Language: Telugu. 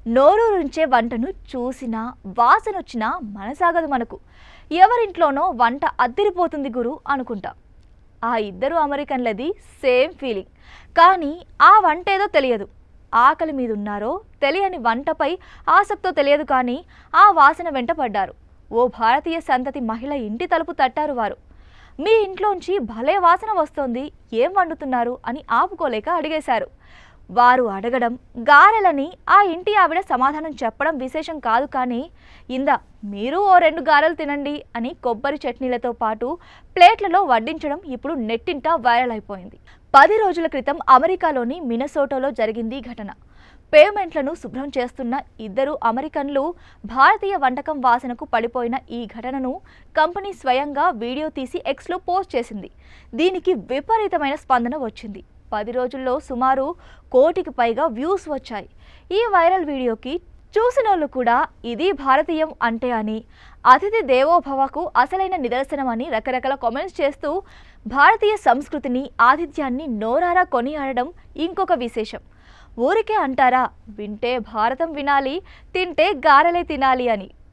నోరూరించే వంటను చూసినా వాసనొచ్చినా మనసాగదు మనకు. ఎవరింట్లోనో వంట అద్దిరిపోతుంది గురు అనుకుంటాం. ఆ ఇద్దరు అమెరికన్లది సేమ్ ఫీలింగ్. కానీ ఆ వంట ఏదో తెలియదు. ఆకలి మీద ఉన్నారో తెలియని వంటపై ఆసక్తో తెలియదు, కానీ ఆ వాసన వెంట పడ్డారు. ఓ భారతీయ సంతతి మహిళ ఇంటి తలుపు తట్టారు వారు. మీ ఇంట్లోంచి భలే వాసన వస్తోంది, ఏం వండుతున్నారు అని ఆపుకోలేక అడిగేశారు. వారు అడగడం గారెలని ఆ ఇంటి ఆవిడ సమాధానం చెప్పడం విశేషం కాదు, కానీ ఇందా మీరు ఓ 2 గారెలు తినండి అని కొబ్బరి చట్నీలతో పాటు ప్లేట్లలో వడ్డించడం ఇప్పుడు నెట్టింట వైరల్ అయిపోయింది. 10 రోజుల క్రితం అమెరికాలోని మినసోటాలో జరిగింది ఈ ఘటన. పేమెంట్లను శుభ్రం చేస్తున్న ఇద్దరు అమెరికన్లు భారతీయ వంటకం వాసనకు పడిపోయిన ఈ ఘటనను కంపెనీ స్వయంగా వీడియో తీసి ఎక్స్లో పోస్ట్ చేసింది. దీనికి విపరీతమైన స్పందన వచ్చింది. 10 రోజుల్లో సుమారు 1 కోటికి పైగా వ్యూస్ వచ్చాయి. ఈ వైరల్ వీడియోకి చూసినోళ్ళు కూడా ఇది భారతీయం అంటే అని, అతిథి దేవోభవకు అసలైన నిదర్శనం అని రకరకాల కామెంట్స్ చేస్తూ భారతీయ సంస్కృతిని ఆతిథ్యాన్ని నోరారా కొనియాడడం ఇంకొక విశేషం. ఊరికే అంటారా, వింటే భారతం వినాలి, తింటే గారెలే తినాలి అని.